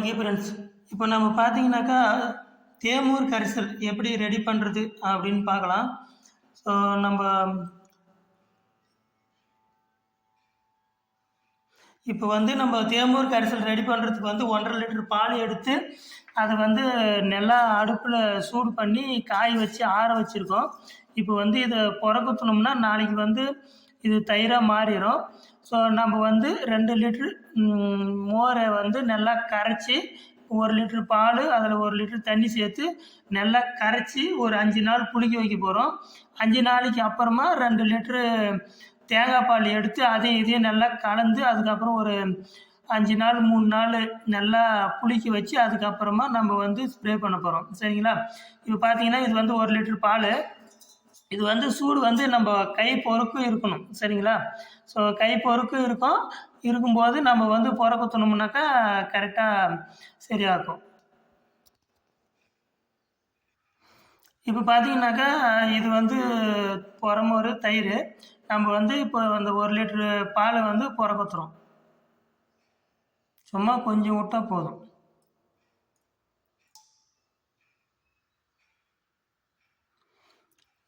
Okay friends, இப்போ நம்ம பார்த்தீங்கன்னாக்கா தேமூர் கரைசல் எப்படி ரெடி பண்ணுறது அப்படின்னு பார்க்கலாம். ஸோ நம்ம இப்போ நம்ம தேமூர் கரைசல் ரெடி பண்ணுறதுக்கு 1.5 லிட்டர் பால் எடுத்து அதை நல்லா அடுப்பில் சூடு பண்ணி காய வச்சு ஆற வச்சுருக்கோம். இப்போ இதை புறக்குத்தணும்னா நாளைக்கு இது தயிராக மாறிடும். ஸோ நம்ம 2 லிட்ரு மோரை நல்லா கரைச்சி 1 லிட்ரு பால் அதில் 1 லிட்டர் தண்ணி சேர்த்து நல்லா கரைச்சி ஒரு 5 நாள் புளிக்க வைக்க போகிறோம். 5 நாளைக்கு அப்புறமா 2 லிட்ரு தேங்காய் பால் எடுத்து அதையும் இதையும் நல்லா கலந்து அதுக்கப்புறம் ஒரு 5 நாள் 3 நாள் நல்லா புளிக்க வச்சு அதுக்கப்புறமா நம்ம ஸ்ப்ரே பண்ண போகிறோம். சரிங்களா? இப்போ பார்த்தீங்கன்னா இது 1 லிட்டர் பால். இது சூடு நம்ம கை பொறுக்கும் இருக்கணும். சரிங்களா? ஸோ கை பொறுக்கும் இருக்கும்போது நம்ம புறக்குத்தணும்னாக்கா கரெக்டாக சரியாகும். இப்போ பார்த்தீங்கன்னாக்கா இது புறமோர் தயிர் நம்ம இப்போ அந்த 1 லிட்ரு பாலை புறக்குத்துறோம். சும்மா கொஞ்சம் விட்டால் போதும்.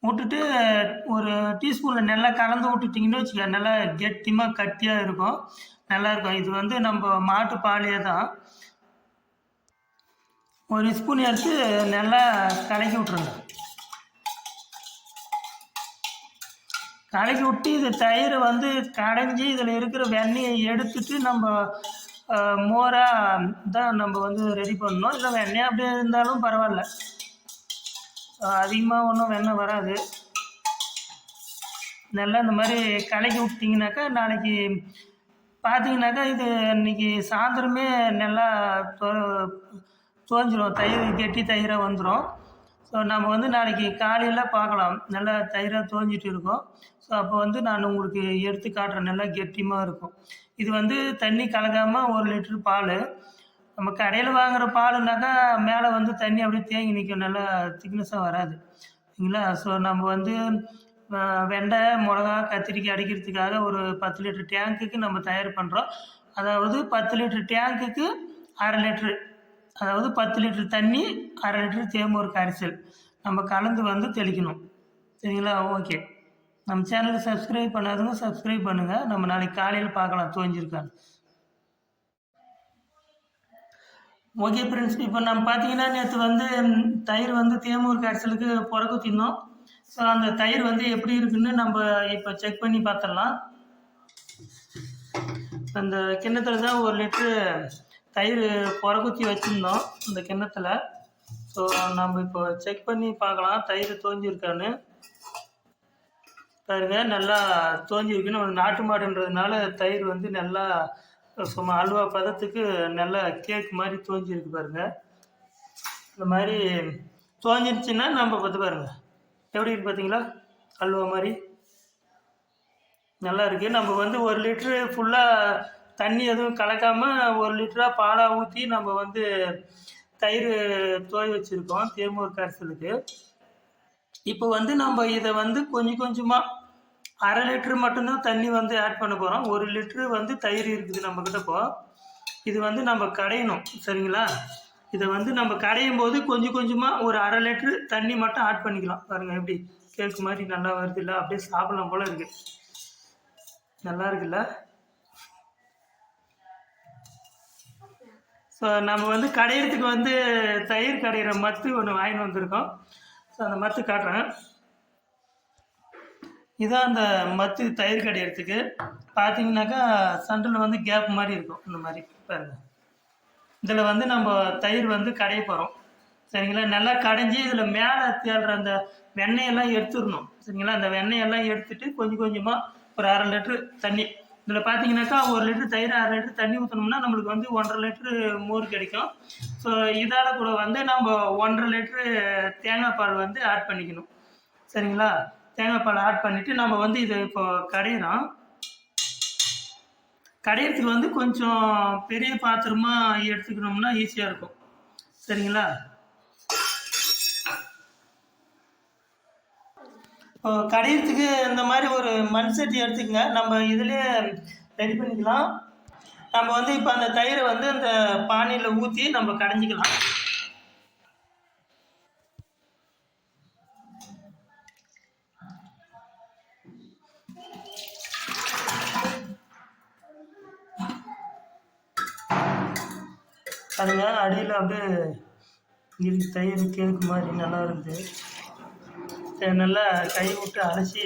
விட்டுட்டு ஒரு டீஸ்பூனில் நல்லா கலந்து விட்டுட்டிங்கன்னு வச்சுக்க, நல்லா கெட்டிமாக கட்டியாக இருக்கும், நல்லாயிருக்கும். இது நம்ம மாட்டு பாலே தான். ஒரு ஸ்பூன் எடுத்து நல்லா கலக்கி விட்ருங்க. கலக்கி விட்டு இது தயிரை கடைஞ்சி இதில் இருக்கிற வெண்ணெயை எடுத்துட்டு நம்ம மோராக தான் நம்ம ரெடி பண்ணணும். இல்லை வெண்ணெய் அப்படியே இருந்தாலும் பரவாயில்ல, அதிகமாக ஒன்றும் வெண்ணெய் வராது. நல்லா இந்த மாதிரி கலக்கி விட்டிங்கனாக்கா நாளைக்கு பார்த்தீங்கன்னாக்கா இது இன்றைக்கி சாயந்தரமே நல்லா தோஞ்சிரும், தயிர் கெட்டி தயிராக வந்துடும். ஸோ நம்ம நாளைக்கு காலையில் பார்க்கலாம், நல்லா தயிராக தோஞ்சிட்டு இருக்கும். ஸோ அப்போ நான் உங்களுக்கு எடுத்து காட்டுறேன், நல்லா கெட்டியமாக இருக்கும். இது தண்ணி கலக்காமல் 1 லிட்ரு பால். நம்ம கடையில் வாங்குகிற பாலுனாக்கா மேலே தண்ணி அப்படியே தேங்கி நிற்கும், நல்லா திக்னஸாக வராது. சரிங்களா? ஸோ நம்ம வெண்டை, மிளகா, கத்திரிக்காய் அடிக்கிறதுக்காக ஒரு 10 லிட்டர் டேங்க்குக்கு நம்ம தயார் பண்ணுறோம். அதாவது 10 லிட்டர் டேங்க்குக்கு 1/2 லிட்ரு, அதாவது 10 லிட்டர் தண்ணி 1/2 லிட்டர் தேமூர் கரைசல் நம்ம கலந்து தெளிக்கணும். சரிங்களா? ஓகே. நம்ம சேனலை சப்ஸ்கிரைப் பண்ணாதவங்க சப்ஸ்கிரைப் பண்ணுங்கள். நம்ம நாளைக்கு காலையில் பார்க்கலாம் தோஞ்சிருக்கான்னு. ஓகே ஃப்ரெண்ட்ஸ், இப்போ நம்ம பார்த்தீங்கன்னா நேற்று தயிர் தேமூர் கரைசலுக்கு புறக்குத்தினோம். ஸோ அந்த தயிர் எப்படி இருக்குன்னு நம்ம இப்போ செக் பண்ணி பார்த்துடலாம். அந்த கிண்ணத்தில் தான் 1 லிட்ரு தயிர் புறக்குத்தி வச்சுருந்தோம் இந்த கிண்ணத்தில். ஸோ நம்ம இப்போ செக் பண்ணி பார்க்கலாம் தயிர் தோஞ்சிருக்கான்னு. பாருங்க, நல்லா தோஞ்சிருக்குன்னு. ஒரு நாட்டு மாடுன்றதுனால தயிர் நல்லா சும்மா அல்வா பதத்துக்கு நல்லா கேக் மாதிரி தோஞ்சிருக்கு பாருங்க. இந்த மாதிரி தோஞ்சிருச்சுன்னா நம்ம பார்த்து பாருங்கள் எப்படி இருக்கு பார்த்தீங்களா, அல்வா மாதிரி நல்லா இருக்குது. நம்ம 1 லிட்ரு ஃபுல்லாக தண்ணி எதுவும் கலக்காமல் 1 லிட்டராக பாலாக ஊற்றி நம்ம தயிர் தோய் வச்சுருக்கோம் தேமூர் கரைசலுக்கு. இப்போ நம்ம இதை கொஞ்சம் கொஞ்சமாக 1/2 லிட்ரு மட்டும்தான் தண்ணி ஆட் பண்ண போகிறோம். 1 லிட்ரு தயிர் இருக்குது நம்மக்கிட்ட. இப்போ இது நம்ம கடையணும். சரிங்களா? இதை நம்ம கடையும் போது கொஞ்சம் கொஞ்சமாக ஒரு 1/2 லிட்ரு தண்ணி மட்டும் ஆட் பண்ணிக்கலாம். பாருங்கள் எப்படி கேக்கு மாதிரி நல்லா வருது இல்லை, அப்படியே சாப்பிடலாம் போல் இருக்குது, நல்லா இருக்குல்ல. ஸோ நம்ம கடையிறதுக்கு தயிர் கடையிற மத்து ஒன்று வாங்கிட்டு வந்திருக்கோம். ஸோ அந்த மத்து காட்டுறேன். இதான் அந்த மத்து தயிர் கடையிறதுக்கு. பார்த்தீங்கன்னாக்கா சண்டில் கேப் மாதிரி இருக்கும், இந்த மாதிரி பாருங்கள். இதில் நம்ம தயிர் கடைய போகிறோம். சரிங்களா? நல்லா கடைஞ்சி இதில் மேலே தேடுற அந்த வெண்ணெயெல்லாம் எடுத்துடணும். சரிங்களா? அந்த வெண்ணெயெல்லாம் எடுத்துட்டு கொஞ்சம் கொஞ்சமாக ஒரு 1/2 லிட்ரு தண்ணி, இதில் பார்த்தீங்கன்னாக்கா 1 லிட்ரு தயிர் 1/2 லிட்ரு தண்ணி ஊற்றணும்னா நம்மளுக்கு 1.5 லிட்ரு மோர் கிடைக்கும். ஸோ இதால் கூட நம்ம 1.5 லிட்ரு தேங்காய் பால் ஆட் பண்ணிக்கணும். சரிங்களா? தேங்காய் பால் ஆட் பண்ணிவிட்டு நம்ம இதை இப்போ கடையிறோம். கடையிறதுக்கு கொஞ்சம் பெரிய பாத்திரமாக எடுத்துக்கணும்னா ஈஸியாக இருக்கும். சரிங்களா? இப்போ கடையிறதுக்கு இந்த மாதிரி ஒரு மண் சட்டி எடுத்துக்கங்க. நம்ம இதிலே ரெடி பண்ணிக்கலாம். நம்ம வந்து இப்போ அந்த தயிரை வந்து அந்த பானையில் ஊற்றி நம்ம கடைஞ்சிக்கலாம். பாருங்க அடியில் அப்படியே இருக்கு, தயிர் கேக்கு மாதிரி நல்லா இருக்குது. நல்லா கை விட்டு அலசி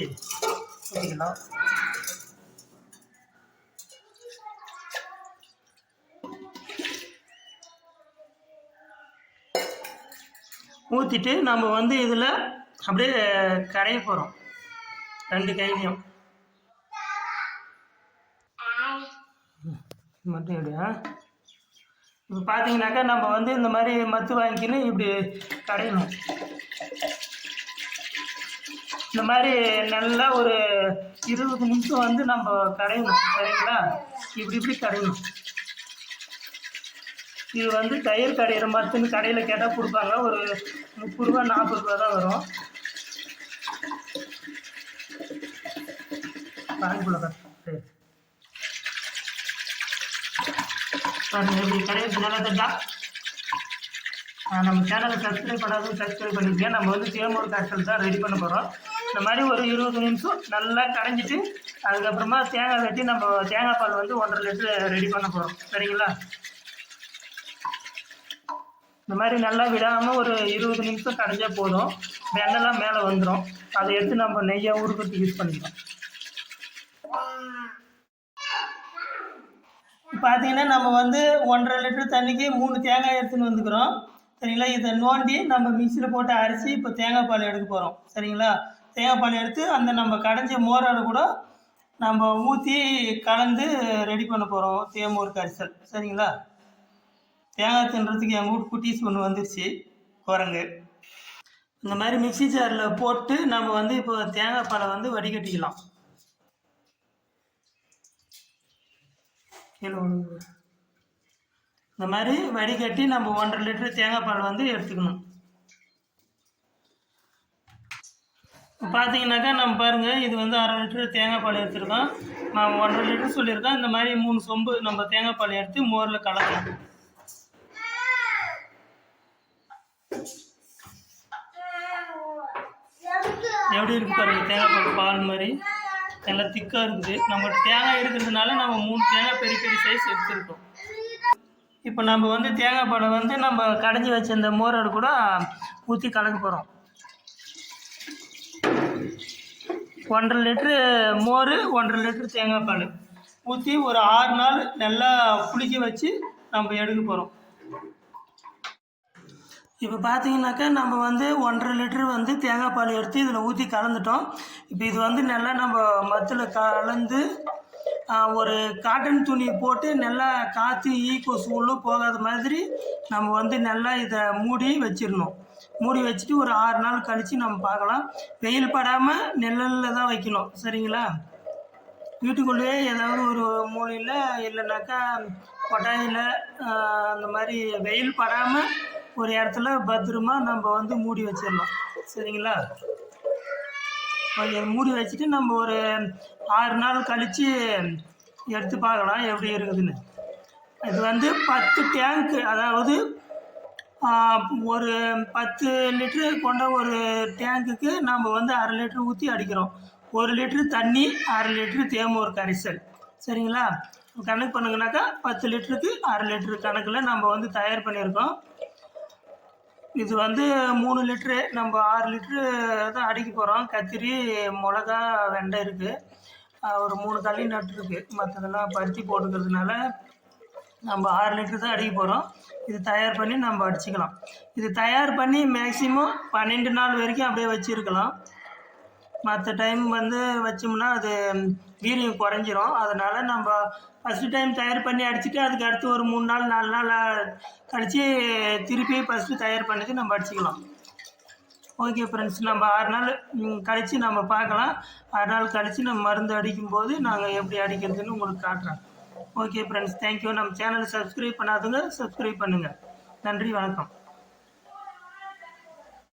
ஊற்றிக்கலாம். ஊற்றிட்டு நம்ம வந்து இதில் அப்படியே கரைய போகிறோம் 2 கையிலையும் மட்டும் எப்படியா. இப்போ பார்த்தீங்கன்னாக்கா நம்ம வந்து இந்த மாதிரி மத்து வாங்கிக்கின்னு இப்படி கடையணும். இந்த மாதிரி நல்லா ஒரு 20 நிமிஷம் வந்து நம்ம கடையணும். சரிங்களா? இப்படி கடையணும். இது வந்து தயிர் கடையிற மத்துன்னு கடையில் கேட்டால் கொடுப்பாங்க. ஒரு 30 ரூபா 40 ரூபா தான் வரும். பாருங்க எப்படி கடையிறது நல்லா தெரிஞ்சா. நம்ம சேனலை சப்ஸ்கிரைப் பண்ணாலும் சப்ஸ்கிரைப் பண்ணிக்கங்க. நம்ம வந்து தேமூர் காய்ச்சல் தான் ரெடி பண்ண போகிறோம். இந்த மாதிரி ஒரு 20 நிமிஷம் நல்லா கடைஞ்சிட்டு அதுக்கப்புறமா தேங்காய் வெட்டி நம்ம தேங்காய் பால் வந்து 1.5 லிட்டர் ரெடி பண்ண போகிறோம். சரிங்களா? இந்த மாதிரி நல்லா விடாமல் ஒரு 20 நிமிஷம் கடைஞ்சால் போதும். வெண்ணெய்லாம் மேலே வந்துடும். அதை எடுத்து நம்ம நெய்யாக உருக்கிறதுக்கு யூஸ் பண்ணிக்கலாம். பார்த்தீங்கன்னா நம்ம வந்து 1.5 லிட்டர் தண்ணிக்கு 3 தேங்காய் எடுத்துன்னு வந்துக்கிறோம். சரிங்களா? இதை நோண்டி நம்ம மிக்சியில் போட்டு அரைச்சி இப்போ தேங்காய் பால் எடுக்க போகிறோம். சரிங்களா? தேங்காய் பால் எடுத்து அந்த நம்ம கடைஞ்ச மோரோட கூட நம்ம ஊற்றி கலந்து ரெடி பண்ண போகிறோம் தேமூர் கரிசல். சரிங்களா? தேங்காய் தின்றதுக்கு எங்கள் வீட்டு குட்டீஸ் ஒன்று வந்துருச்சு, குரங்கு. இந்த மாதிரி மிக்சி ஜாரில் போட்டு நம்ம வந்து இப்போ தேங்காய் பாலை வந்து வடிகட்டிக்கலாம். இந்த மாதிரி வடிகட்டி நம்ம 1.5 லிட்டர் தேங்காய் பால் வந்து எடுத்துக்கணும். பார்த்தீங்கன்னாக்கா நம்ம பாருங்கள், இது வந்து 1/2 லிட்டர் தேங்காய் பால் எடுத்துருக்கோம். நான் 1.5 லிட்டர் சொல்லியிருக்கேன். இந்த மாதிரி 3 சொம்பு நம்ம தேங்காய் பால் எடுத்து மோரில் கலக்கணும். எப்படி இருக்குது பாருங்கள், தேங்காய் பால் மாதிரி நல்லா திக்காக இருக்குது. நம்ம தேங்காய் எடுக்கிறதுனால நம்ம 3 தேங்காய் பெரிய பெரிய சைஸ் எடுத்துருக்கோம். இப்போ நம்ம வந்து தேங்காய் பாலை வந்து நம்ம கடைஞ்சி வச்சிருந்த மோரோடு கூட ஊற்றி கலக்க போகிறோம். 1.5 லிட்ரு மோர், 1.5 லிட்டர் தேங்காய் பால் ஊற்றி ஒரு 6 நாள் நல்லா புளிக்க வச்சு நம்ம எடுக்க போகிறோம். இப்போ பார்த்தீங்கன்னாக்கா நம்ம வந்து 1.5 லிட்டர் வந்து தேங்காய் பால் எடுத்து இதில் ஊற்றி கலந்துட்டோம். இப்போ இது வந்து நல்லா நம்ம மத்தில் கலந்து ஒரு காட்டன் துணி போட்டு நல்லா காற்று கொசு உள்ளே போகாத மாதிரி நம்ம வந்து நல்லா இதை மூடி வச்சிடணும். மூடி வச்சுட்டு ஒரு 6 நாள் கழித்து நம்ம பார்க்கலாம். வெயில் படாமல் நிழலில் தான் வைக்கணும். சரிங்களா? வீட்டுக்குள்ளேயே ஏதாவது ஒரு மூலையில் இல்லைனாக்கா கொட்டாயில் அந்த மாதிரி வெயில் படாமல் ஒரு இடத்துல பத்திரமா நம்ம வந்து மூடி வச்சிடலாம். சரிங்களா? மூடி வச்சுட்டு நம்ம ஒரு 6 நாள் கழித்து எடுத்து பார்க்கலாம் எப்படி இருக்குதுன்னு. இது வந்து 10 டேங்க்கு, அதாவது ஒரு 10 லிட்ரு கொண்ட ஒரு டேங்க்குக்கு நம்ம வந்து 1/2 லிட்ரு ஊற்றி அடிக்கிறோம். 1 லிட்ரு தண்ணி, 1/2 லிட்ரு தேமூர் கரைசல். சரிங்களா? கணக்கு பண்ணுங்கனாக்கா 10 லிட்டருக்கு 1/2 லிட்ரு கணக்கில் நம்ம வந்து தயார் பண்ணியிருக்கோம். இது வந்து 3 லிட்ரு, நம்ம 6 லிட்ரு தான் அடிக்க போகிறோம். கத்திரி, மிளகா, வெண்டை இருக்குது. ஒரு 3 தள்ளி நட்டுருக்கு. மற்றதெல்லாம் பருத்தி போட்டுக்கிறதுனால நம்ம 6 லிட்ரு தான் அடிக்க போகிறோம். இது தயார் பண்ணி நம்ம அடிச்சுக்கலாம். இது தயார் பண்ணி மேக்ஸிமம் 12 நாள் வரைக்கும் அப்படியே வச்சுருக்கலாம். மற்ற டைம் வந்து வச்சோம்னா அது வீரியம் குறைஞ்சிரும். அதனால் நம்ம ஃபஸ்ட்டு டைம் தயார் பண்ணி அடிச்சுட்டு அதுக்கு அடுத்து ஒரு 3 நாள் 4 நாள் கழித்து திருப்பி ஃபஸ்ட்டு தயார் பண்ணிட்டு நம்ம அடிச்சுக்கலாம். ஓகே ஃப்ரெண்ட்ஸ், நம்ம 6 நாள் கழித்து நம்ம பார்க்கலாம். 6 நாள் கழித்து நம்ம மருந்து அடிக்கும்போது நாங்கள் எப்படி அடிக்கிறதுன்னு உங்களுக்கு காட்டுறோம். Okay friends, thank you. நம்ம சேனலை சப்ஸ்கிரைப் பண்ணாதவங்க சப்ஸ்கிரைப் பண்ணுங்கள். நன்றி, வணக்கம்.